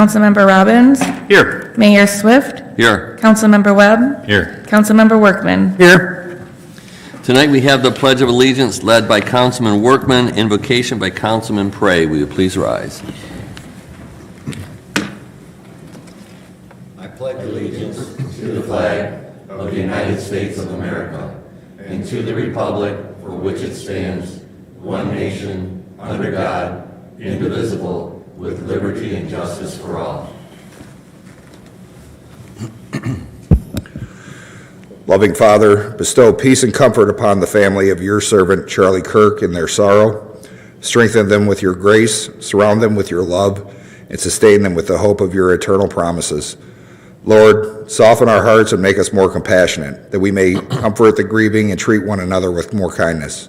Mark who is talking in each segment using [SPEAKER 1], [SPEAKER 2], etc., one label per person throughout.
[SPEAKER 1] Councilmember Robbins.
[SPEAKER 2] Here.
[SPEAKER 1] Mayor Swift.
[SPEAKER 3] Here.
[SPEAKER 1] Councilmember Webb.
[SPEAKER 2] Here.
[SPEAKER 1] Councilmember Workman.
[SPEAKER 2] Here.
[SPEAKER 3] Tonight we have the Pledge of Allegiance led by Councilman Workman, invocation by Councilman Prey. Will you please rise?
[SPEAKER 4] I pledge allegiance to the flag of the United States of America and to the republic for which it stands, one nation, under God, indivisible, with liberty and justice for all.
[SPEAKER 5] Loving Father, bestow peace and comfort upon the family of your servant Charlie Kirk in their sorrow. Strengthen them with your grace, surround them with your love, and sustain them with the hope of your eternal promises. Lord, soften our hearts and make us more compassionate, that we may comfort the grieving and treat one another with more kindness.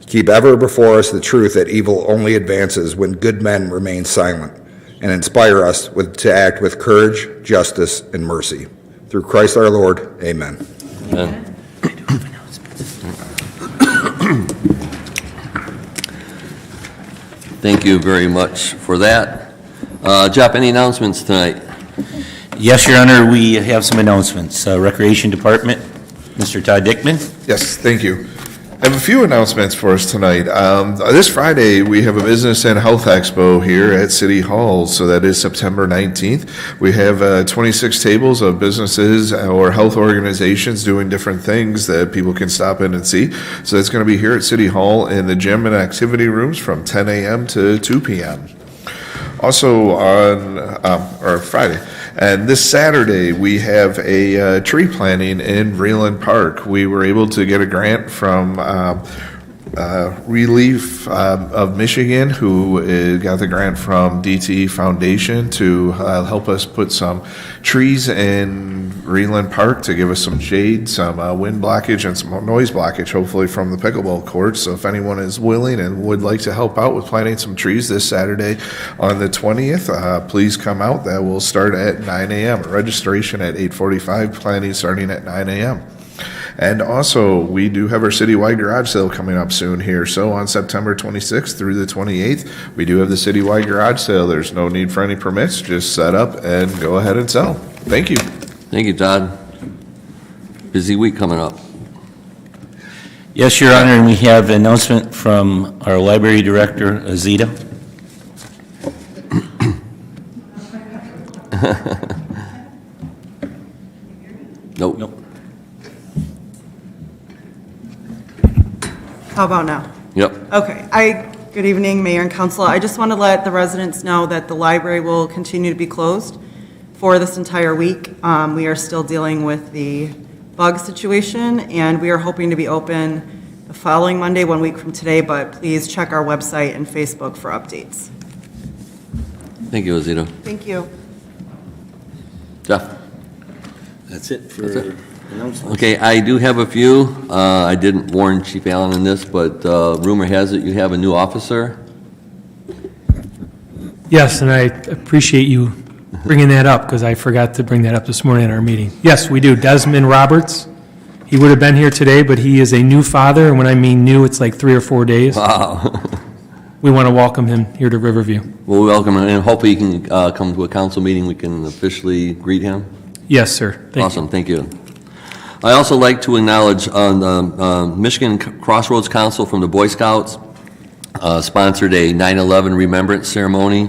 [SPEAKER 5] Keep ever before us the truth that evil only advances when good men remain silent, and inspire us to act with courage, justice, and mercy. Through Christ our Lord, amen.
[SPEAKER 3] Amen. Thank you very much for that. Jeff, any announcements tonight?
[SPEAKER 2] Yes, Your Honor, we have some announcements. Recreation Department, Mr. Todd Dickman.
[SPEAKER 6] Yes, thank you. I have a few announcements for us tonight. This Friday, we have a Business and Health Expo here at City Hall, so that is September 19th. We have 26 tables of businesses or health organizations doing different things that people can stop in and see. So that's going to be here at City Hall in the gym and activity rooms from 10 a.m. to 2 p.m. Also on Friday. And this Saturday, we have a tree planting in Vreeland Park. We were able to get a grant from Relief of Michigan, who got the grant from DTE Foundation to help us put some trees in Vreeland Park to give us some shade, some wind blockage, and some noise blockage, hopefully from the pickleball courts. So if anyone is willing and would like to help out with planting some trees this Saturday on the 20th, please come out. That will start at 9 a.m. Registration at 8:45, planting starting at 9 a.m. And also, we do have our citywide garage sale coming up soon here. So on September 26th through the 28th, we do have the citywide garage sale. There's no need for any permits. Just set up and go ahead and sell. Thank you.
[SPEAKER 3] Thank you, Todd. Busy week coming up.
[SPEAKER 2] Yes, Your Honor, and we have an announcement from our Library Director, Azita.
[SPEAKER 3] Nope.
[SPEAKER 7] How about now?
[SPEAKER 3] Yep.
[SPEAKER 7] Okay. Good evening, Mayor and Council. I just want to let the residents know that the library will continue to be closed for this entire week. We are still dealing with the bug situation, and we are hoping to be open the following Monday, 1 week from today, but please check our website and Facebook for updates.
[SPEAKER 3] Thank you, Azita.
[SPEAKER 7] Thank you.
[SPEAKER 3] Jeff?
[SPEAKER 2] That's it for announcements.
[SPEAKER 3] Okay, I do have a few. I didn't warn Chief Allen in this, but rumor has it you have a new officer.
[SPEAKER 8] Yes, and I appreciate you bringing that up, because I forgot to bring that up this morning at our meeting. Yes, we do. Desmond Roberts. He would have been here today, but he is a new father, and when I mean new, it's like 3 or 4 days.
[SPEAKER 3] Wow.
[SPEAKER 8] We want to welcome him here to Riverview.
[SPEAKER 3] Well, we welcome him, and hopefully he can come to a council meeting. We can officially greet him.
[SPEAKER 8] Yes, sir. Thank you.
[SPEAKER 3] Awesome, thank you. I also like to acknowledge the Michigan Crossroads Council from the Boy Scouts sponsored a 9/11 remembrance ceremony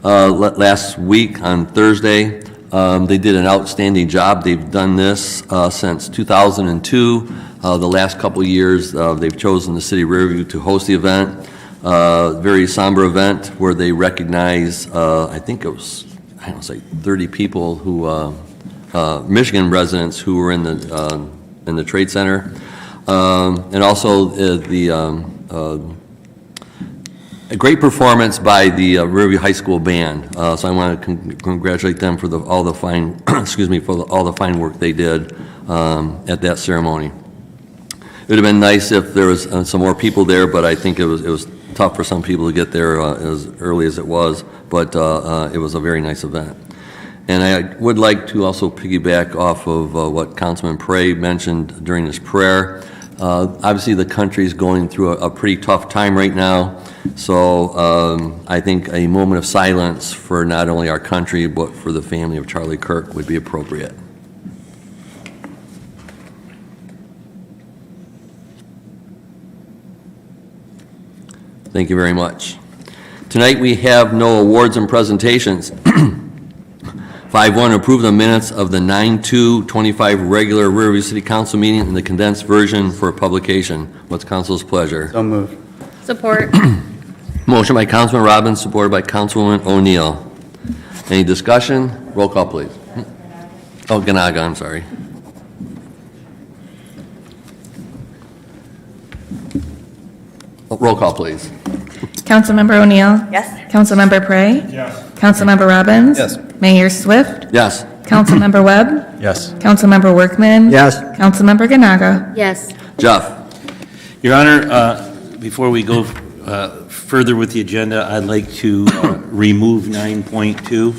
[SPEAKER 3] last week on Thursday. They did an outstanding job. They've done this since 2002. The last couple of years, they've chosen the City of Riverview to host the event. Very somber event where they recognize, I think it was, 30 people who, Michigan residents who were in the Trade Center, and also a great performance by the Riverview High School band. So I want to congratulate them for all the fine, all the fine work they did at that ceremony. It would have been nice if there was some more people there, but I think it was tough for some people to get there as early as it was. But it was a very nice event. And I would like to also piggyback off of what Councilman Prey mentioned during his prayer. Obviously, the country is going through a pretty tough time right now. So I think a moment of silence for not only our country, but for the family of Charlie Kirk would be appropriate. Thank you very much. Tonight, we have no awards and presentations. 5-1, approve the minutes of the 9/2/25 regular Riverview City Council meeting in the condensed version for publication. What's council's pleasure?
[SPEAKER 9] So moved.
[SPEAKER 1] Support.
[SPEAKER 3] Motion by Councilman Robbins, supported by Councilwoman O'Neill. Any discussion? Roll call, please. Oh, Ganaga, I'm sorry. Roll call, please.
[SPEAKER 1] Councilmember O'Neill?
[SPEAKER 7] Yes.
[SPEAKER 1] Councilmember Prey? Yes. Councilmember Robbins?
[SPEAKER 9] Yes.
[SPEAKER 1] Mayor Swift?
[SPEAKER 3] Yes.
[SPEAKER 1] Councilmember Webb?
[SPEAKER 9] Yes.
[SPEAKER 1] Councilmember Workman?
[SPEAKER 9] Yes.
[SPEAKER 1] Councilmember Ganaga?
[SPEAKER 10] Yes.
[SPEAKER 3] Jeff?
[SPEAKER 2] Your Honor, before we go further with the agenda, I'd like to remove 9.2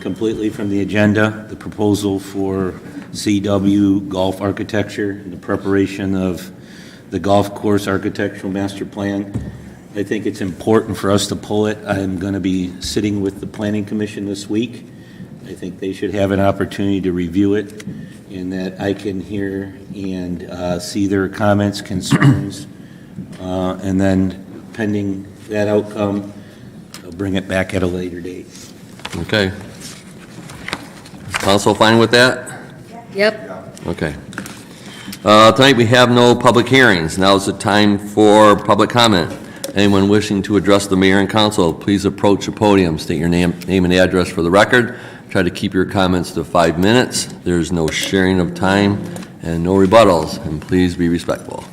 [SPEAKER 2] completely from the agenda, the proposal for CW golf architecture and the preparation of the golf course architectural master plan. I think it's important for us to pull it. I'm going to be sitting with the Planning Commission this week. I think they should have an opportunity to review it, and that I can hear and see their comments, concerns, and then pending that outcome, I'll bring it back at a later date.
[SPEAKER 3] Okay. Council fine with that?
[SPEAKER 10] Yep.
[SPEAKER 3] Okay. Tonight, we have no public hearings. Now is the time for public comment. Anyone wishing to address the mayor and council, please approach the podium. State your name and address for the record. Try to keep your comments to 5 minutes. There's no sharing of time and no rebuttals, and please be respectful.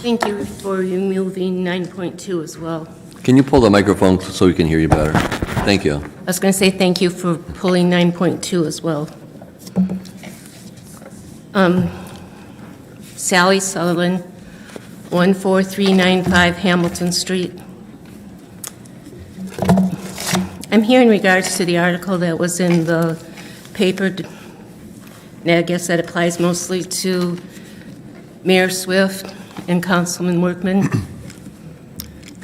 [SPEAKER 10] Thank you for removing 9.2 as well.
[SPEAKER 3] Can you pull the microphone so we can hear you better? Thank you.
[SPEAKER 10] I was going to say thank you for pulling 9.2 as well. Sally Sutherland, 14395 Hamilton Street. I'm here in regards to the article that was in the paper, and I guess that applies mostly to Mayor Swift and Councilman Workman.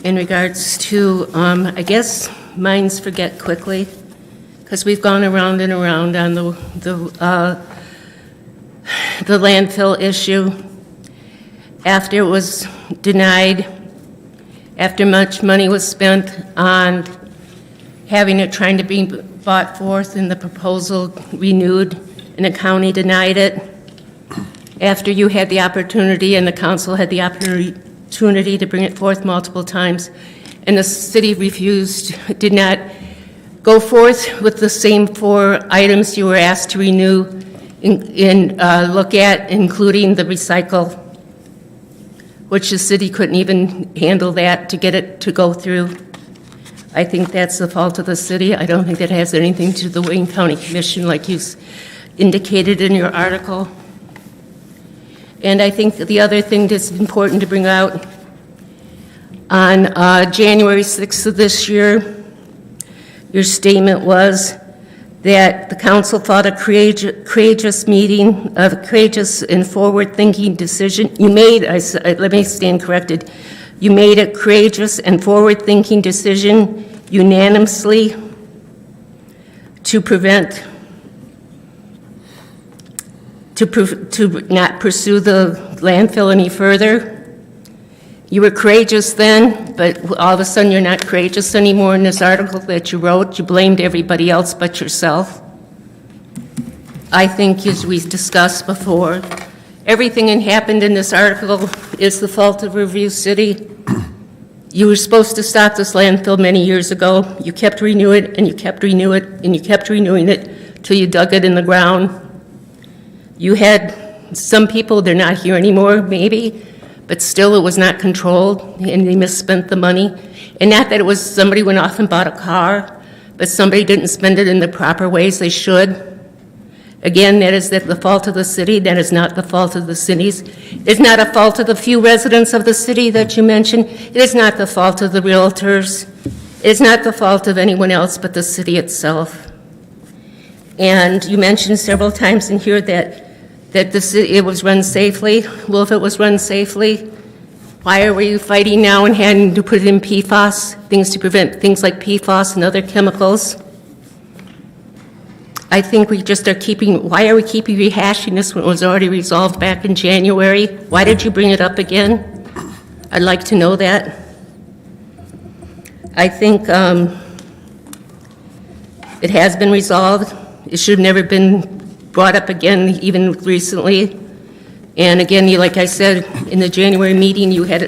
[SPEAKER 10] In regards to, I guess minds forget quickly, because we've gone around and around on the landfill issue. After it was denied, after much money was spent on having it trying to be brought forth and the proposal renewed, and the county denied it, after you had the opportunity and the council had the opportunity to bring it forth multiple times, and the city refused, did not go forth with the same 4 items you were asked to renew and look at, including the recycle, which the city couldn't even handle that to get it to go through. I think that's the fault of the city. I don't think that has anything to do with the Wayne County Commission like you indicated in your article. And I think the other thing that's important to bring out, on January 6th of this year, your statement was that the council thought a courageous meeting, a courageous and forward-thinking decision. You made, let me stand corrected, you made a courageous and forward-thinking decision unanimously to prevent, to not pursue the landfill any further. You were courageous then, but all of a sudden you're not courageous anymore in this article that you wrote. You blamed everybody else but yourself. I think, as we discussed before, everything that happened in this article is the fault of Riverview City. You were supposed to stop this landfill many years ago. You kept renewing it, and you kept renewing it, and you kept renewing it till you dug it in the ground. You had some people, they're not here anymore, maybe, but still it was not controlled, and they misspent the money. And not that it was somebody went off and bought a car, but somebody didn't spend it in the proper ways they should. Again, that is the fault of the city. That is not the fault of the cities. It's not a fault of the few residents of the city that you mentioned. It is not the fault of the realtors. It is not the fault of anyone else but the city itself. And you mentioned several times in here that the city, it was run safely. Well, if it was run safely, why are we fighting now and having to put it in PFAS, things to prevent things like PFAS and other chemicals? I think we just are why are we keeping rehashing this when it was already resolved back in January? Why did you bring it up again? I'd like to know that. I think it has been resolved. It should have never been brought up again, even recently. And again, like I said, in the January meeting, you made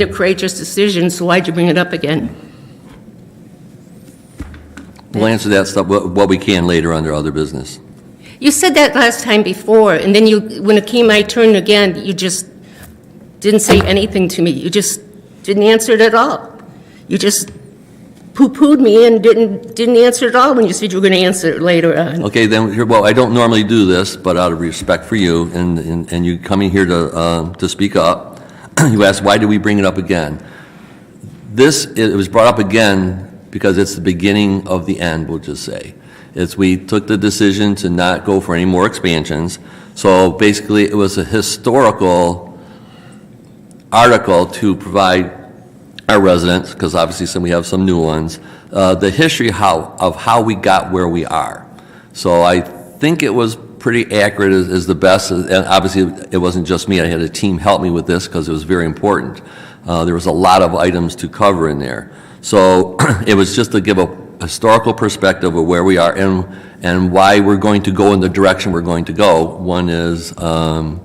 [SPEAKER 10] a courageous decision, so why'd you bring it up again?
[SPEAKER 3] We'll answer that stuff, what we can later under other business.
[SPEAKER 10] You said that last time before, and then when it came my turn again, you just didn't say anything to me. You just didn't answer it at all. You just poo-pooed me and didn't answer it at all when you said you were going to answer it later on.
[SPEAKER 3] Okay, then, well, I don't normally do this, but out of respect for you, and you coming here to speak up, you asked, why did we bring it up again? It was brought up again because it's the beginning of the end, we'll just say. We took the decision to not go for any more expansions, so basically it was a historical article to provide our residents, because obviously we have some new ones, the history of how we got where we are. So I think it was pretty accurate is the best, and obviously it wasn't just me. I had a team help me with this because it was very important. There was a lot of items to cover in there. So it was just to give a historical perspective of where we are and why we're going to go in the direction we're going to go. One is, the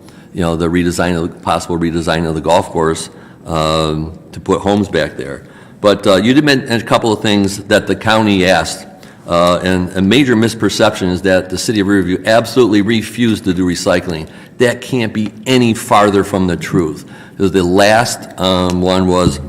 [SPEAKER 3] possible redesign of the golf course to put homes back there. But you did mention a couple of things that the county asked, and a major misperception is that the city of Riverview absolutely refused to do recycling. That can't be any farther from the truth. The last one was,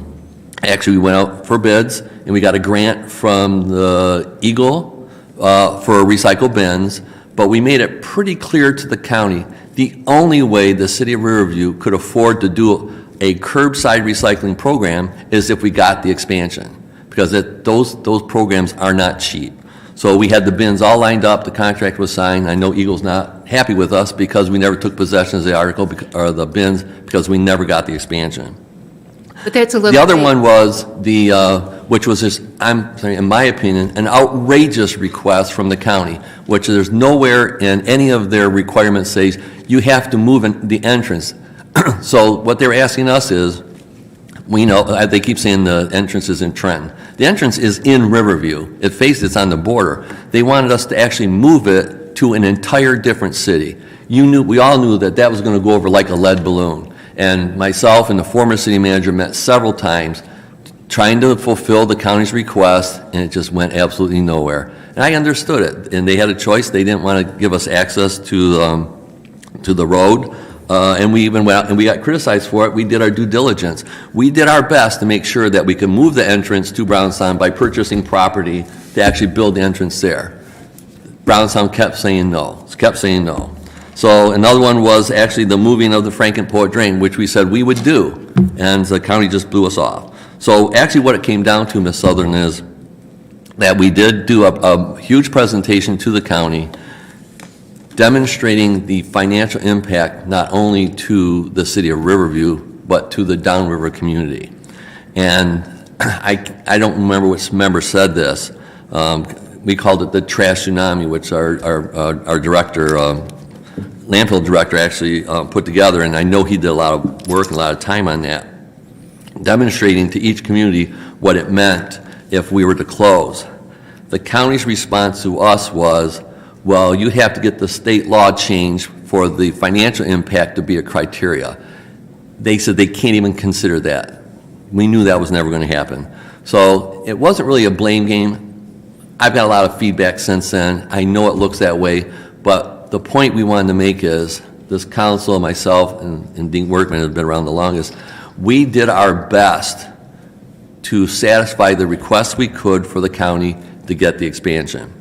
[SPEAKER 3] actually, we went out for bids, and we got a grant from the Eagle for recycle bins, but we made it pretty clear to the county, the only way the city of Riverview could afford to do a curbside recycling program is if we got the expansion, because those programs are not cheap. So we had the bins all lined up, the contract was signed. I know Eagle's not happy with us because we never took possession of the article, or the bins, because we never got the expansion.
[SPEAKER 10] But that's a little.
[SPEAKER 3] The other one was which was just, in my opinion, an outrageous request from the county, which there's nowhere in any of their requirements says you have to move the entrance. So what they're asking us is, we know, they keep saying the entrance is in Trenton. The entrance is in Riverview. It's on the border. They wanted us to actually move it to an entire different city. We all knew that was going to go over like a lead balloon. And myself and the former city manager met several times trying to fulfill the county's request, and it just went absolutely nowhere. And I understood it. And they had a choice. They didn't want to give us access to the road. And we even went out and we got criticized for it. We did our due diligence. We did our best to make sure that we could move the entrance to Brownstown by purchasing property to actually build the entrance there. Brownstown kept saying no. So another one was actually the moving of the Frankenport drain, which we said we would do, and the county just blew us off. So actually what it came down to, Ms. Southern, is that we did do a huge presentation to the county demonstrating the financial impact not only to the city of Riverview, but to the downriver community. And I don't remember which member said this. We called it the trash tsunami, which our director, landfill director, actually put together, and I know he did a lot of work and a lot of time on that, demonstrating to each community what it meant if we were to close. The county's response to us was, well, you have to get the state law changed for the financial impact to be a criteria. They said they can't even consider that. We knew that was never going to happen. So it wasn't really a blame game. I've got a lot of feedback since then. I know it looks that way, but the point we wanted to make is this council, myself, and Dean Workman has been around the longest. We did our best to satisfy the requests we could for the county to get the expansion.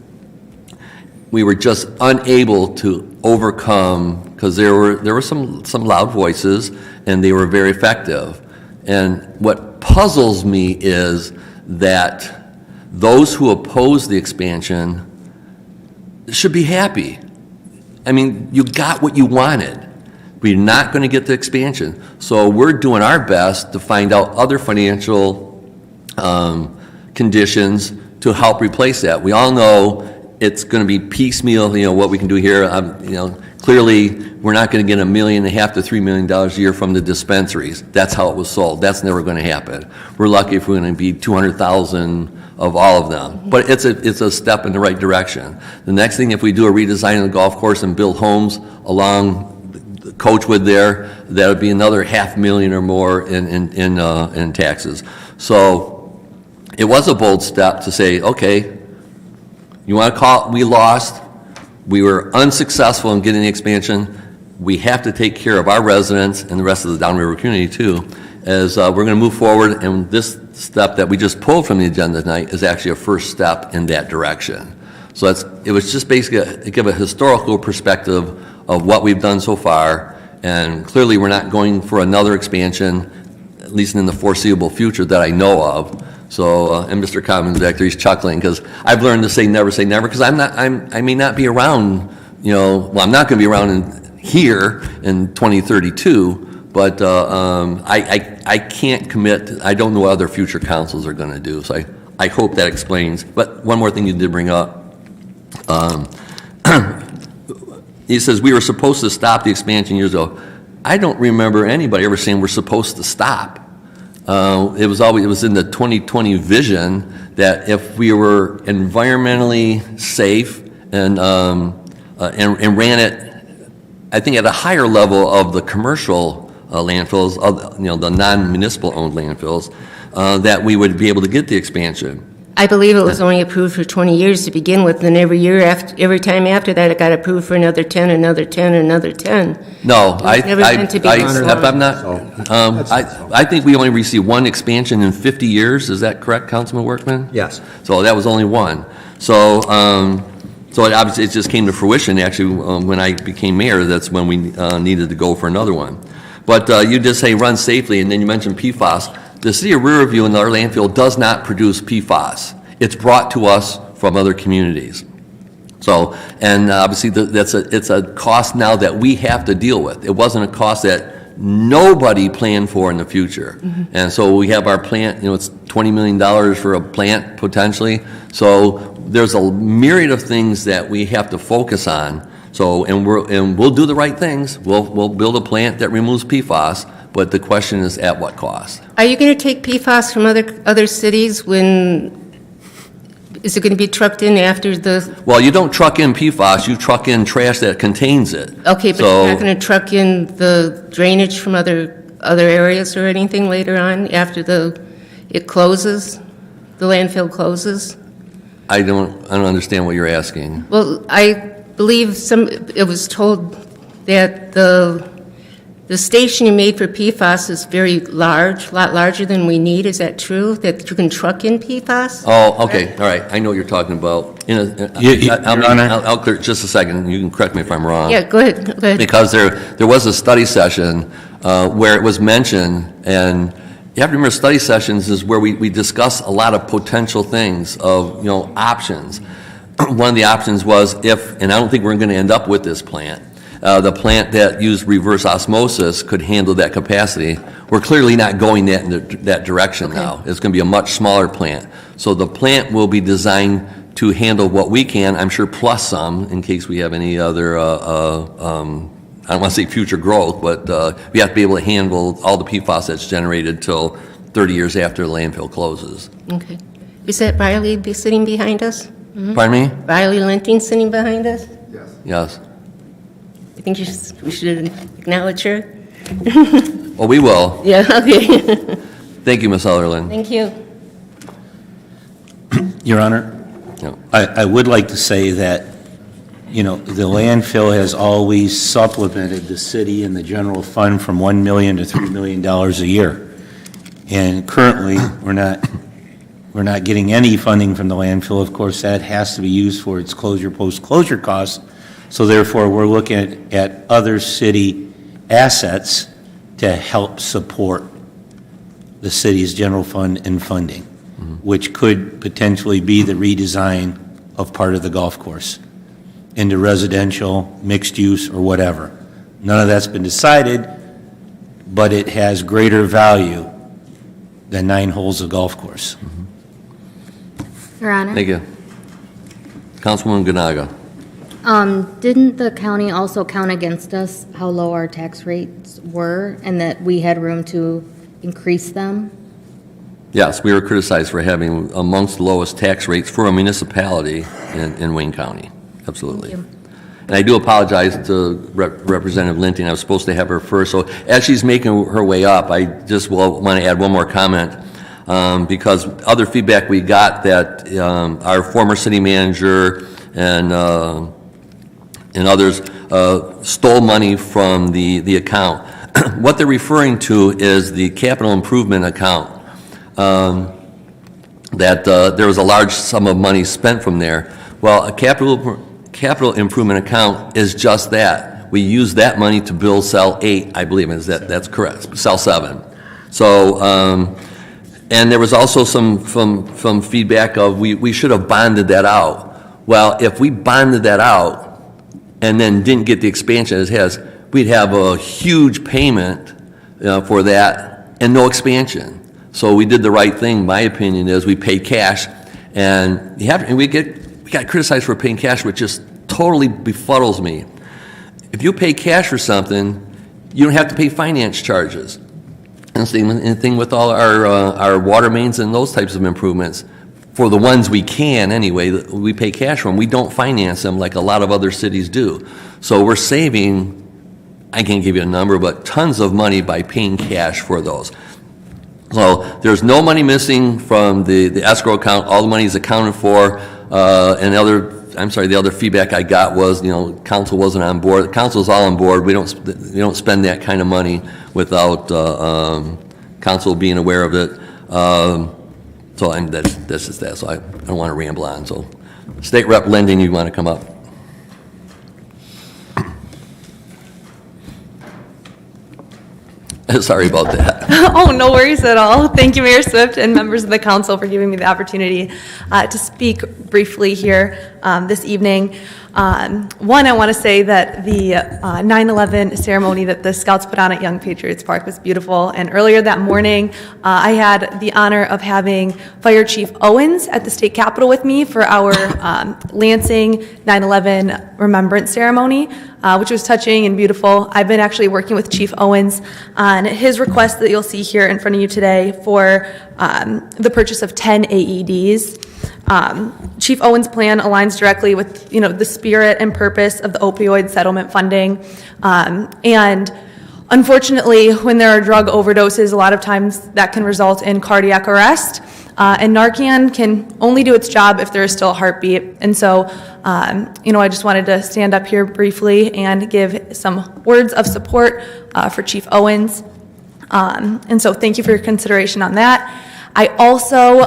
[SPEAKER 3] We were just unable to overcome, because there were some loud voices, and they were very effective. And what puzzles me is that those who oppose the expansion should be happy. I mean, you got what you wanted. We're not going to get the expansion. So we're doing our best to find out other financial conditions to help replace that. We all know it's going to be piecemeal, what we can do here. Clearly, we're not going to get $1.5 million to $3 million a year from the dispensaries. That's how it was sold. That's never going to happen. We're lucky if we're going to be 200,000 of all of them. But it's a step in the right direction. The next thing, if we do a redesign of the golf course and build homes along Coachwood there, that would be another $500,000 or more in taxes. So it was a bold step to say, okay, you want to call it, we lost, we were unsuccessful in getting the expansion, we have to take care of our residents and the rest of the downriver community too, as we're going to move forward, and this step that we just pulled from the agenda tonight is actually a first step in that direction. So it was just basically to give a historical perspective of what we've done so far, and clearly we're not going for another expansion, at least in the foreseeable future that I know of. So, and Mr. Common's back there, he's chuckling, because I've learned to say never, because I may not be around, I'm not going to be around here in 2032, but I can't commit, I don't know what other future councils are going to do, so I hope that explains. But one more thing you did bring up. He says, we were supposed to stop the expansion years ago. I don't remember anybody ever saying we're supposed to stop. It was in the 2020 vision that if we were environmentally safe and ran it, I think at a higher level of the commercial landfills, of the non-municipal owned landfills, that we would be able to get the expansion.
[SPEAKER 10] I believe it was only approved for 20 years to begin with, and every time after that, it got approved for another 10, another 10, another 10.
[SPEAKER 3] No, I think we only received one expansion in 50 years. Is that correct, Councilman Workman?
[SPEAKER 9] Yes.
[SPEAKER 3] So that was only one. So, so it just came to fruition, actually, when I became mayor. That's when we needed to go for another one. But you did say run safely, and then you mentioned PFAS. The city of Riverview and our landfill does not produce PFAS. It's brought to us from other communities. So, and obviously it's a cost now that we have to deal with. It wasn't a cost that nobody planned for in the future. Mm-hmm. And so we have our plant, it's $20 million for a plant potentially. So there's a myriad of things that we have to focus on. So, and we'll do the right things. We'll build a plant that removes PFAS. But the question is, at what cost?
[SPEAKER 10] Are you going to take PFAS from other cities is it going to be trucked in after the?
[SPEAKER 3] Well, you don't truck in PFAS, you truck in trash that contains it.
[SPEAKER 10] Okay, but you're not going to truck in the drainage from other areas or anything later on after it closes, the landfill closes?
[SPEAKER 3] I don't understand what you're asking.
[SPEAKER 10] Well, I believe it was told that the station you made for PFAS is very large, a lot larger than we need. Is that true, that you can truck in PFAS?
[SPEAKER 3] Oh, okay, all right, I know what you're talking about. I'll clear just a second, you can correct me if I'm wrong.
[SPEAKER 10] Yeah, go ahead.
[SPEAKER 3] Because there was a study session where it was mentioned, and you have to remember study sessions is where we discuss a lot of potential things of, options. One of the options was and I don't think we're going to end up with this plant, the plant that used reverse osmosis could handle that capacity. We're clearly not going that direction now. It's going to be a much smaller plant. So the plant will be designed to handle what we can, I'm sure, plus some, in case we have any other, I don't want to say future growth, but we have to be able to handle all the PFAS that's generated till 30 years after the landfill closes.
[SPEAKER 10] Okay. Is that Riley sitting behind us?
[SPEAKER 3] Mm-hmm. Pardon me?
[SPEAKER 10] Riley Linting sitting behind us?
[SPEAKER 3] Yes.
[SPEAKER 10] I think we should acknowledge her.
[SPEAKER 3] Well, we will.
[SPEAKER 10] Yeah, okay.
[SPEAKER 3] Thank you, Ms. Sutherland.
[SPEAKER 10] Thank you.
[SPEAKER 2] Your Honor,
[SPEAKER 3] No.
[SPEAKER 2] I would like to say that, the landfill has always supplemented the city and the general fund from $1 million to $3 million a year. And currently, we're not getting any funding from the landfill. Of course, that has to be used for its closure, post-closure costs. So therefore, we're looking at other city assets to help support the city's general fund and funding, which could potentially be the redesign of part of the golf course into residential, mixed use, or whatever. None of that's been decided, but it has greater value than 9 holes of golf course.
[SPEAKER 9] Your Honor.
[SPEAKER 3] Thank you. Councilwoman Ganaga.
[SPEAKER 9] Didn't the county also count against us how low our tax rates were and that we had room to increase them?
[SPEAKER 3] Yes, we were criticized for having amongst the lowest tax rates for a municipality in Wayne County. Absolutely.
[SPEAKER 9] Thank you.
[SPEAKER 3] And I do apologize to Representative Linton. I was supposed to have her first. So as she's making her way up, I just want to add one more comment because other feedback we got that our former city manager and others stole money from the account. What they're referring to is the capital improvement account. That there was a large sum of money spent from there. Well, a capital improvement account is just that. We use that money to build cell 8, I believe, that's correct, cell 7. So, and there was also some feedback of we should have bonded that out. Well, if we bonded that out and then didn't get the expansion as it has, we'd have a huge payment for that and no expansion. So we did the right thing, my opinion is we paid cash, and we got criticized for paying cash, which just totally befuddles me. If you pay cash for something, you don't have to pay finance charges. And same thing with all our water mains and those types of improvements. For the ones we can anyway, we pay cash for them. We don't finance them like a lot of other cities do. So we're saving, I can't give you a number, but tons of money by paying cash for those. So there's no money missing from the escrow account. All the money is accounted for. And the other feedback I got was, council wasn't on board. The council's all on board. We don't spend that kind of money without council being aware of it. So that's just that. So I don't want to ramble on. So State Rep Lending, you want to come up? Sorry about that.
[SPEAKER 11] Oh, no worries at all. Thank you, Mayor Swift and members of the council for giving me the opportunity to speak briefly here this evening. One, I want to say that the 9/11 ceremony that the Scouts put on at Young Patriots Park was beautiful. And earlier that morning, I had the honor of having Fire Chief Owens at the state capitol with me for our Lansing 9/11 remembrance ceremony, which was touching and beautiful. I've been actually working with Chief Owens on his request that you'll see here in front of you today for the purchase of 10 AEDs. Chief Owens' plan aligns directly with, the spirit and purpose of the opioid settlement funding. And unfortunately, when there are drug overdoses, a lot of times that can result in cardiac arrest. And Narcan can only do its job if there is still a heartbeat. And so, I just wanted to stand up here briefly and give some words of support for Chief Owens. And so thank you for your consideration on that. I also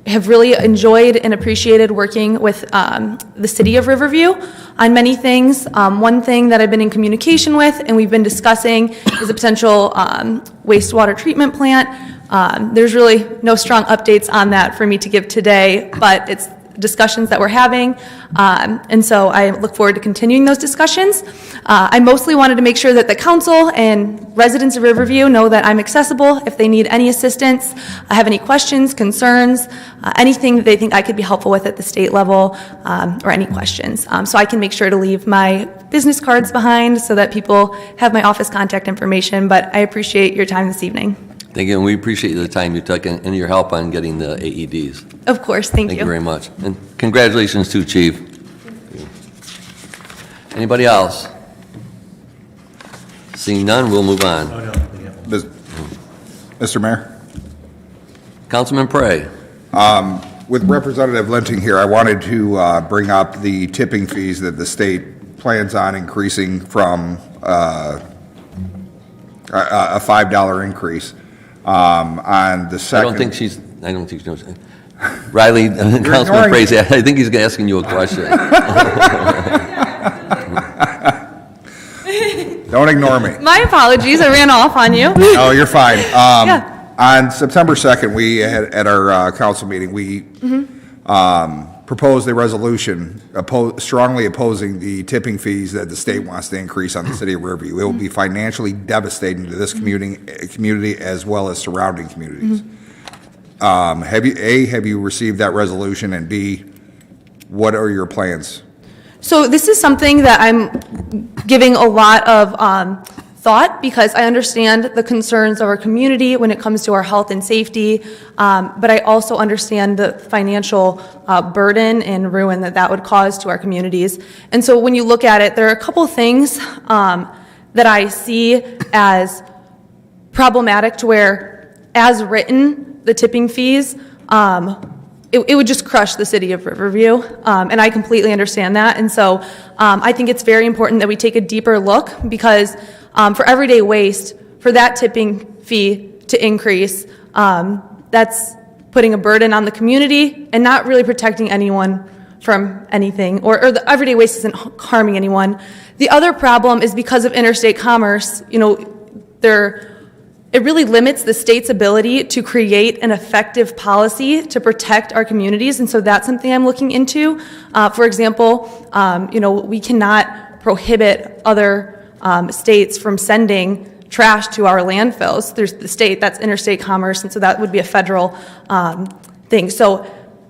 [SPEAKER 11] have really enjoyed and appreciated working with the city of Riverview on many things. One thing that I've been in communication with and we've been discussing is a potential wastewater treatment plant. There's really no strong updates on that for me to give today, but it's discussions that we're having, and so I look forward to continuing those discussions. I mostly wanted to make sure that the council and residents of Riverview know that I'm accessible if they need any assistance, have any questions, concerns, anything that they think I could be helpful with at the state level, or any questions. So I can make sure to leave my business cards behind so that people have my office contact information, but I appreciate your time this evening.
[SPEAKER 3] Thank you, and we appreciate the time you took and your help on getting the AEDs.
[SPEAKER 11] Of course, thank you.
[SPEAKER 3] Thank you very much. And congratulations to Chief. Anybody else? Seeing none, we'll move on.
[SPEAKER 5] Mr. Mayor?
[SPEAKER 3] Councilman Prey.
[SPEAKER 5] With Representative Linting here, I wanted to bring up the tipping fees that the state plans on increasing from a $5 increase. On the
[SPEAKER 3] I
[SPEAKER 5] second.
[SPEAKER 3] don't think she knows. Riley, Councilman
[SPEAKER 5] ignoring
[SPEAKER 3] Frazee, I think he's asking you a question.
[SPEAKER 5] Don't ignore me.
[SPEAKER 11] My apologies, I ran off on you.
[SPEAKER 5] Oh, you're fine.
[SPEAKER 11] Yeah.
[SPEAKER 5] On September 2nd, we had, at our council meeting, we proposed a resolution strongly opposing the tipping fees that the state wants to increase on the city of Riverview. It will be financially devastating to this community as well as surrounding communities. Have you received that resolution, and B, what are your plans?
[SPEAKER 11] So this is something that I'm giving a lot of thought, because I understand the concerns of our community when it comes to our health and safety, but I also understand the financial burden and ruin that would cause to our communities. And so when you look at it, there are a couple things that I see as problematic, to where, as written, the tipping fees, it would just crush the city of Riverview, and I completely understand that. And so I think it's very important that we take a deeper look, because for everyday waste, for that tipping fee to increase, that's putting a burden on the community and not really protecting anyone from anything, or the everyday waste isn't harming anyone. The other problem is because of interstate commerce, it really limits the state's ability to create an effective policy to protect our communities, and so that's something I'm looking into. For example, we cannot prohibit other states from sending trash to our landfills. There's the state, that's interstate commerce, and so that would be a federal thing. So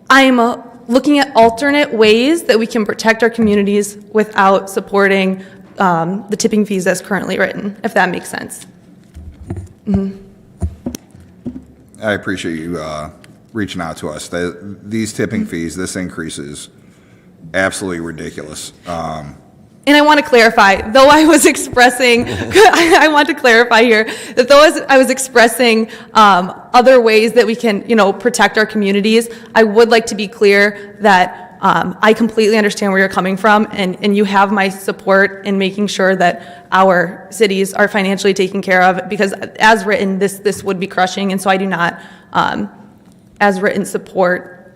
[SPEAKER 11] I'm looking at alternate ways that we can protect our communities without supporting the tipping fees as currently written, if that makes sense.
[SPEAKER 5] I appreciate you reaching out to us. These tipping fees, this increase is absolutely ridiculous.
[SPEAKER 11] And I want to clarify, though I was expressing, I want to clarify here, that though I was expressing other ways that we can, protect our communities, I would like to be clear that I completely understand where you're coming from, and you have my support in making sure that our cities are financially taken care of, because as written, this would be crushing, and so I do not, as written, support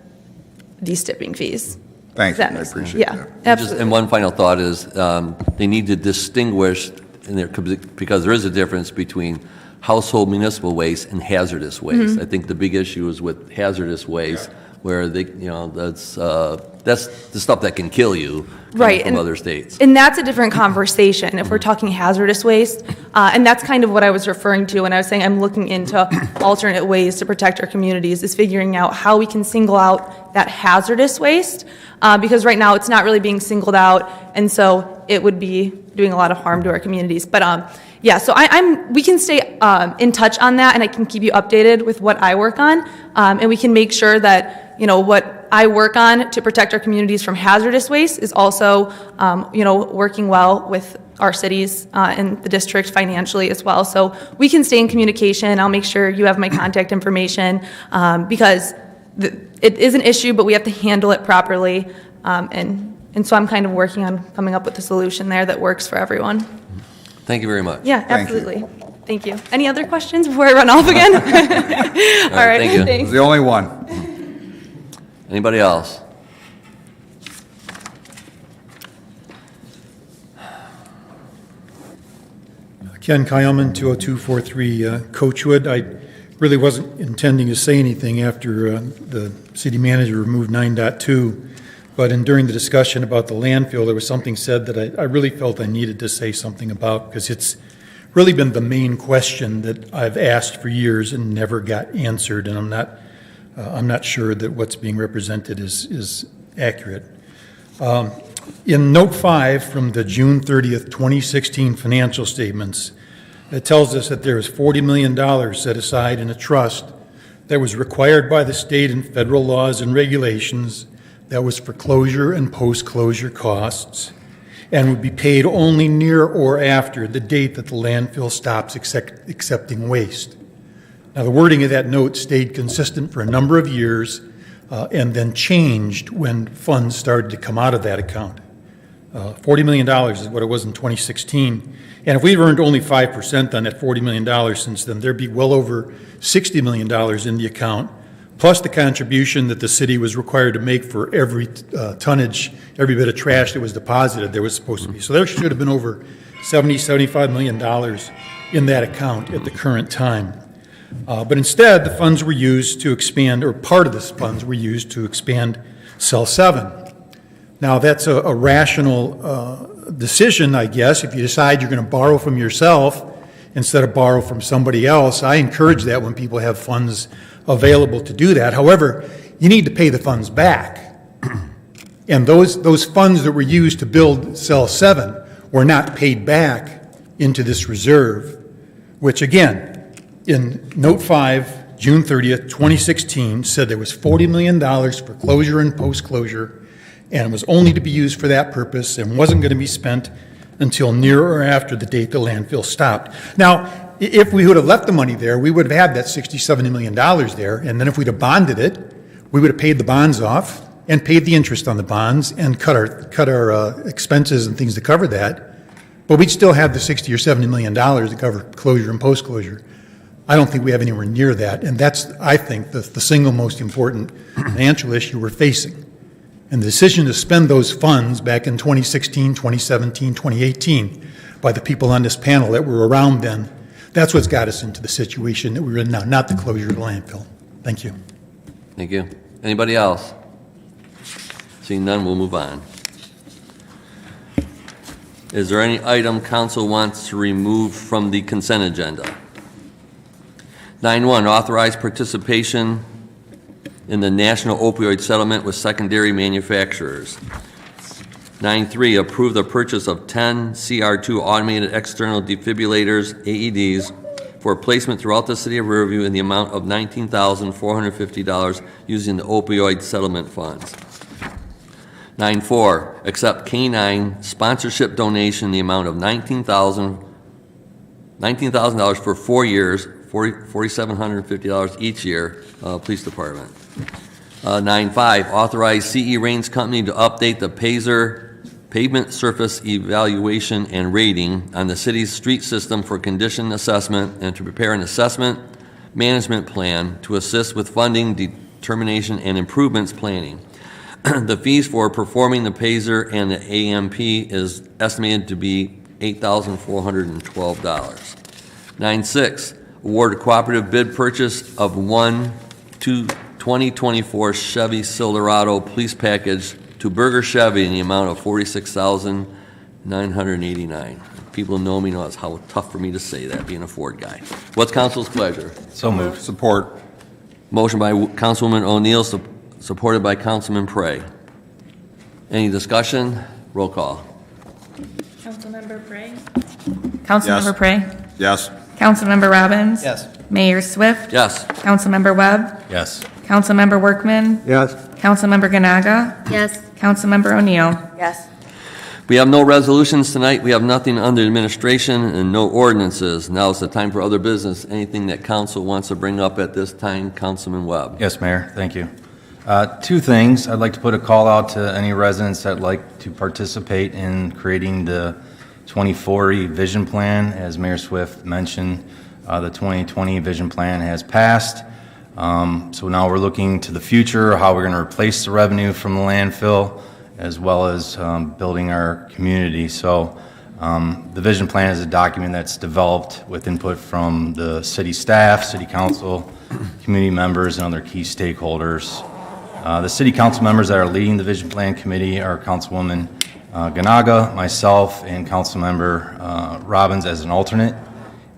[SPEAKER 11] these tipping fees.
[SPEAKER 5] Thank you,
[SPEAKER 11] That
[SPEAKER 5] I
[SPEAKER 11] makes-
[SPEAKER 5] appreciate
[SPEAKER 11] yeah,
[SPEAKER 5] that.
[SPEAKER 11] absolutely.
[SPEAKER 3] And one final thought is, they need to distinguish, in there, because there is a difference between household municipal waste and hazardous waste. I think the big issue is with hazardous waste, where that's the stuff that can kill you coming from other states.
[SPEAKER 11] And that's a different conversation if we're talking hazardous waste. And that's kind of what I was referring to when I was saying I'm looking into alternate ways to protect our communities, is figuring out how we can single out that hazardous waste, because right now it's not really being singled out, and so it would be doing a lot of harm to our communities. But so we can stay in touch on that, and I can keep you updated with what I work on, and we can make sure that what I work on to protect our communities from hazardous waste is also, working well with our cities and the district financially as well. So we can stay in communication. I'll make sure you have my contact information, because it is an issue, but we have to handle it properly. And so I'm kind of working on coming up with a solution there that works for everyone.
[SPEAKER 3] Thank you very much.
[SPEAKER 11] Yeah,
[SPEAKER 5] Thank you.
[SPEAKER 11] absolutely. Thank you. Any other questions before I run off again? All right,
[SPEAKER 3] thank you.
[SPEAKER 5] It's
[SPEAKER 11] thanks.
[SPEAKER 5] the only one.
[SPEAKER 3] Anybody else?
[SPEAKER 12] Ken Kyleman, 20243 Coachwood. I really wasn't intending to say anything after the city manager removed 9.2, but during the discussion about the landfill, there was something said that I really felt I needed to say something about, because it's really been the main question that I've asked for years and never got answered, and I'm not sure that what's being represented is accurate. In Note 5 from the June 30th, 2016 financial statements, it tells us that there is $40 million set aside in a trust that was required by the state and federal laws and regulations, that was for closure and post-closure costs, and would be paid only near or after the date that the landfill stops accepting waste. Now, the wording of that note stayed consistent for a number of years and then changed when funds started to come out of that account. $40 million is what it was in 2016. And if we've earned only 5% on that $40 million since then, there'd be well over $60 million in the account, plus the contribution that the city was required to make for every tonnage, every bit of trash that was deposited there was supposed to be. So there should have been over $75 million in that account at the current time. But instead, the funds were used to expand, or part of the funds were used to expand Cell 7. Now, that's a rational decision, I guess. If you decide you're going to borrow from yourself instead of borrow from somebody else, I encourage that when people have funds available to do that. However, you need to pay the funds back. And those funds that were used to build Cell 7 were not paid back into this reserve, which again, in Note 5, June 30th, 2016, said there was $40 million for closure and post-closure, and it was only to be used for that purpose and wasn't going to be spent until near or after the date the landfill stopped. Now, if we would have left the money there, we would have had that $60-70 million there, and then if we'd have bonded it, we would have paid the bonds off and paid the interest on the bonds and cut our expenses and things to cover that, but we'd still have the $60 or $70 million to cover closure and post-closure. I don't think we have anywhere near that, and that's, I think, the single most important financial issue we're facing. And the decision to spend those funds back in 2016, 2017, 2018 by the people on this panel that were around then, that's what's got us into the situation that we're in now, not the closure of the landfill. Thank you.
[SPEAKER 3] Thank you. Anybody else? Seeing none, we'll move on. Is there any item council wants to remove from the consent agenda? 9.1, authorize participation in the national opioid settlement with secondary manufacturers. 9.3, approve the purchase of 10 CR2 automated external defibrillators, AEDs, for placement throughout the city of Riverview in the amount of $19,450 using the opioid settlement funds. 9.4, accept K9 sponsorship donation in the amount of $19,000 for 4 years, $4,750 each year, Police Department. 9.5, authorize CE Rains Company to update the pavement surface evaluation and rating on the city's street system for condition assessment and to prepare an assessment management plan to assist with funding, determination, and improvements planning. The fees for performing the PASER and the AMP is estimated to be $8,412. 9.6, award a cooperative bid purchase of 2024 Chevy Silverado police package to Berger Chevy in the amount of $46,989. People know me know how tough for me to say that, being a Ford guy. What's council's pleasure?
[SPEAKER 5] So moved. Support.
[SPEAKER 3] Motion by Councilwoman O'Neill, supported by Councilman Prey. Any discussion? Roll call.
[SPEAKER 1] Councilmember Prey? Councilmember Prey?
[SPEAKER 5] Yes.
[SPEAKER 1] Councilmember Robbins?
[SPEAKER 12] Yes.
[SPEAKER 1] Mayor Swift?
[SPEAKER 3] Yes.
[SPEAKER 1] Councilmember Webb?
[SPEAKER 5] Yes.
[SPEAKER 1] Councilmember Workman?
[SPEAKER 5] Yes.
[SPEAKER 1] Councilmember Ganaga?
[SPEAKER 9] Yes.
[SPEAKER 1] Councilmember O'Neill?
[SPEAKER 11] Yes.
[SPEAKER 3] We have no resolutions tonight. We have nothing under administration and no ordinances. Now is the time for other business. Anything that council wants to bring up at this time, Councilman Webb.
[SPEAKER 13] Yes, Mayor, thank you. Two things. I'd like to put a call out to any residents that like to participate in creating the 2040 vision plan. As Mayor Swift mentioned, the 2020 vision plan has passed. So now we're looking to the future, how we're going to replace the revenue from the landfill, as well as building our community. So the vision plan is a document that's developed with input from the city staff, city council, community members, and other key stakeholders. The city council members that are leading the vision plan committee are Councilwoman Ganaga, myself, and Councilmember Robbins as an alternate.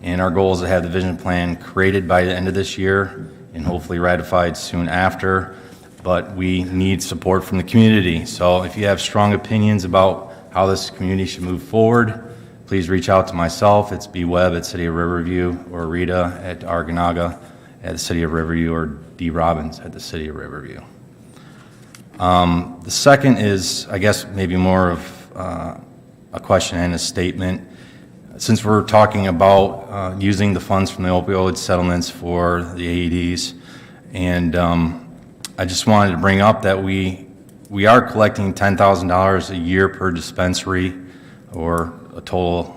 [SPEAKER 13] And our goal is to have the vision plan created by the end of this year and hopefully ratified soon after. But we need support from the community. So if you have strong opinions about how this community should move forward, please reach out to myself. It's B. Webb at City of Riverview, or Rita at R. Ganaga at the City of Riverview, or D. Robbins at the City of Riverview. The second is, I guess, maybe more of a question and a statement. Since we're talking about using the funds from the opioid settlements for the AEDs, and I just wanted to bring up that we we are collecting $10,000 a year per dispensary, or a total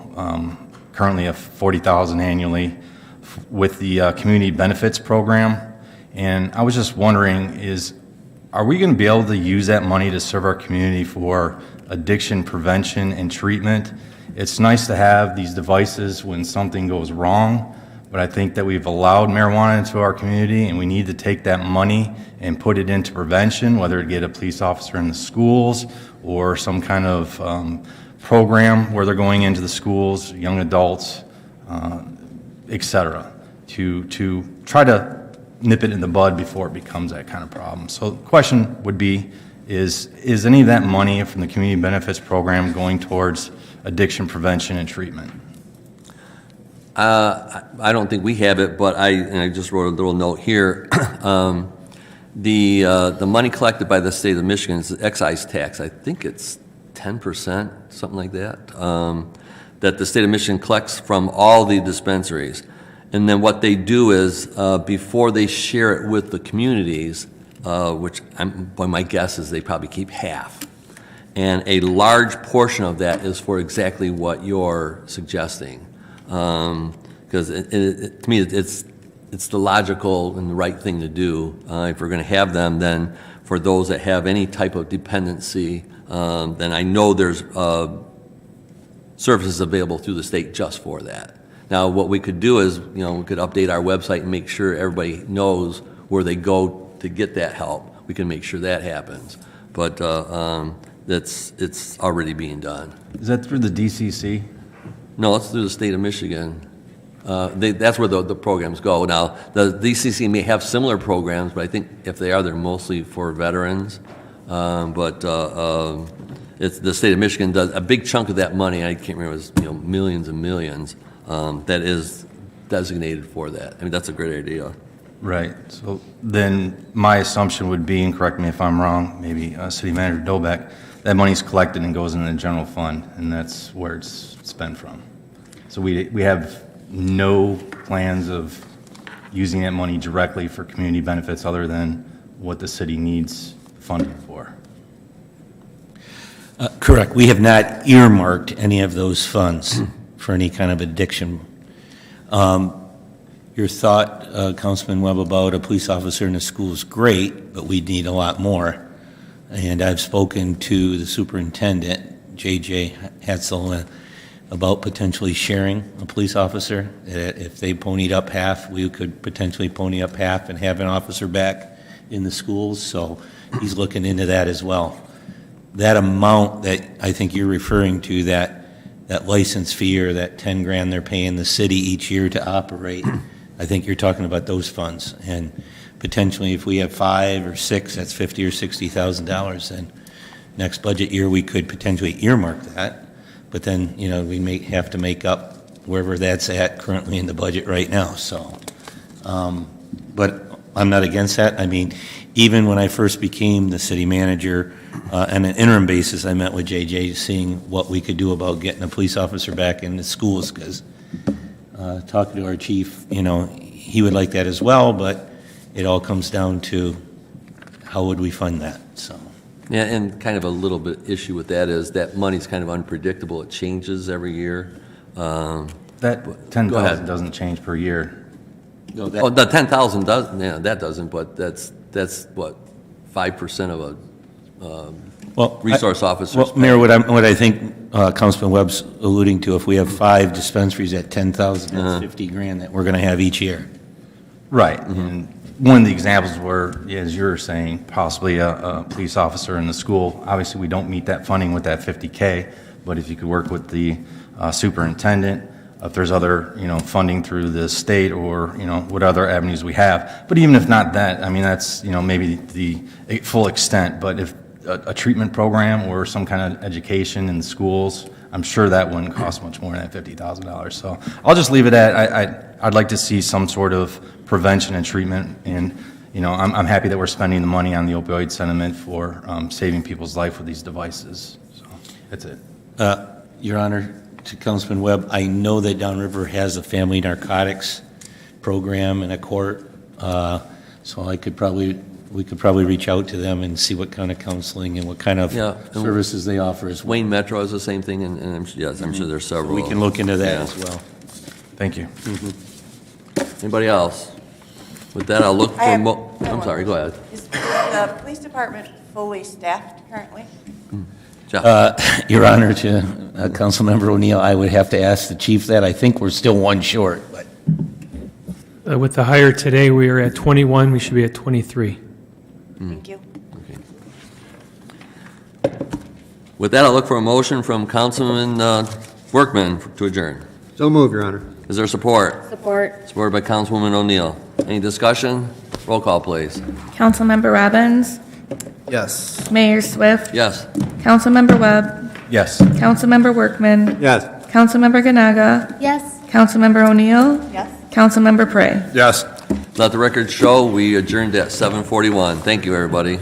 [SPEAKER 13] currently of $40,000 annually with the community benefits program. And I was just wondering, are we going to be able to use that money to serve our community for addiction prevention and treatment? It's nice to have these devices when something goes wrong, but I think that we've allowed marijuana into our community, and we need to take that money and put it into prevention, whether it get a police officer in the schools or some kind of program where they're going into the schools, young adults, et cetera, to try to nip it in the bud before it becomes that kind of problem. So the question would be, is any of that money from the community benefits program going towards addiction prevention and treatment?
[SPEAKER 3] I don't think we have it, but I just wrote a little note here. The money collected by the state of Michigan is excise tax. I think it's 10%, something like that, that the state of Michigan collects from all the dispensaries. And then what they do is, before they share it with the communities, which my guess is they probably keep half. And a large portion of that is for exactly what you're suggesting. Because to me, it's the logical and the right thing to do. If we're going to have them, then for those that have any type of dependency, then I know there's services available through the state just for that. Now, what we could do is, we could update our website and make sure everybody knows where they go to get that help. We can make sure that happens. But it's already being done.
[SPEAKER 13] Is that through the DCC?
[SPEAKER 3] No, it's through the state of Michigan. That's where the programs go. Now, the DCC may have similar programs, but I think if they are, they're mostly for veterans. It's the state of Michigan does a big chunk of that money. I can't remember, it was millions and millions that is designated for that. I mean, that's a great idea.
[SPEAKER 13] Right. So then my assumption would be, and correct me if I'm wrong, maybe City Manager Dobek, that money's collected and goes in the general fund, and that's where it's spent from. So we have no plans of using that money directly for community benefits other than what the city needs funding for.
[SPEAKER 2] Correct. We have not earmarked any of those funds for any kind of addiction. Your thought, Councilman Webb, about a police officer in the school is great, but we need a lot more. And I've spoken to the superintendent, J.J. Hetzel, about potentially sharing a police officer. If they ponied up half, we could potentially pony up half and have an officer back in the schools. So he's looking into that as well. That amount that I think you're referring to, that license fee or that 10 grand they're paying the city each year to operate, I think you're talking about those funds. And potentially if we have 5 or 6, that's $50,000 or $60,000. Then next budget year we could potentially earmark that. But then, we may have to make up wherever that's at currently in the budget right now. So, but I'm not against that. I mean, even when I first became the city manager, on an interim basis, I met with JJ, seeing what we could do about getting a police officer back in the schools, because talking to our chief, he would like that as well, but it all comes down to how would we fund that, so.
[SPEAKER 3] Yeah, and kind of a little bit issue with that is that money's kind of unpredictable. It changes every year.
[SPEAKER 13] That 10,000 doesn't change per year.
[SPEAKER 3] No, the 10,000 does. Yeah, that doesn't. But that's what 5% of a resource officer.
[SPEAKER 2] Well, Mayor, what I think Councilman Webb's alluding to, if we have 5 dispensaries at 10,000, that's 50 grand that we're going to have each year.
[SPEAKER 13] Right. Mm-hmm. And one of the examples were, as you were saying, possibly a police officer in the school. Obviously, we don't meet that funding with that $50K, but if you could work with the superintendent, if there's other, funding through the state or, what other avenues we have. But even if not that, I mean, that's, maybe the full extent. But if a treatment program or some kind of education in the schools, I'm sure that wouldn't cost much more than $50,000. So I'll just leave it at, I'd like to see some sort of prevention and treatment. And, I'm happy that we're spending the money on the opioid settlement for saving people's life with these devices. So that's it.
[SPEAKER 2] Your Honor, to Councilman Webb, I know that Downriver has a family narcotics program and a court, so I could probably we could probably reach out to them and see what kind of counseling and what kind of
[SPEAKER 3] Yeah.
[SPEAKER 2] services they offer as well.
[SPEAKER 3] Wayne Metro is the same thing, and yes, I'm sure there's several.
[SPEAKER 2] We can look into that
[SPEAKER 3] Yeah.
[SPEAKER 2] as well.
[SPEAKER 13] Thank you.
[SPEAKER 3] Anybody else? With that, I'll look for, I'm sorry, go ahead.
[SPEAKER 14] Is the police department fully staffed currently?
[SPEAKER 3] Jeff?
[SPEAKER 2] Your Honor, to Councilmember O'Neill, I would have to ask the chief that. I think we're still one short, but
[SPEAKER 8] With the hire today, we are at 21, we should be at 23.
[SPEAKER 14] Thank you.
[SPEAKER 3] With that, I'll look for a motion from Councilman Workman to adjourn.
[SPEAKER 15] So moved, Your Honor.
[SPEAKER 3] Is there support?
[SPEAKER 9] Support.
[SPEAKER 3] Supported by Councilwoman O'Neill. Any discussion? Roll call, please.
[SPEAKER 1] Councilmember Robbins,
[SPEAKER 15] Yes.
[SPEAKER 1] Mayor Swift,
[SPEAKER 3] Yes.
[SPEAKER 1] Councilmember Webb,
[SPEAKER 13] Yes.
[SPEAKER 1] Councilmember Workman,
[SPEAKER 15] Yes.
[SPEAKER 1] Councilmember Ganaga,
[SPEAKER 9] Yes.
[SPEAKER 1] Councilmember O'Neill,
[SPEAKER 14] Yes?
[SPEAKER 1] Councilmember Prey.
[SPEAKER 6] Yes.
[SPEAKER 3] Let the record show we adjourned at 7:41. Thank you, everybody.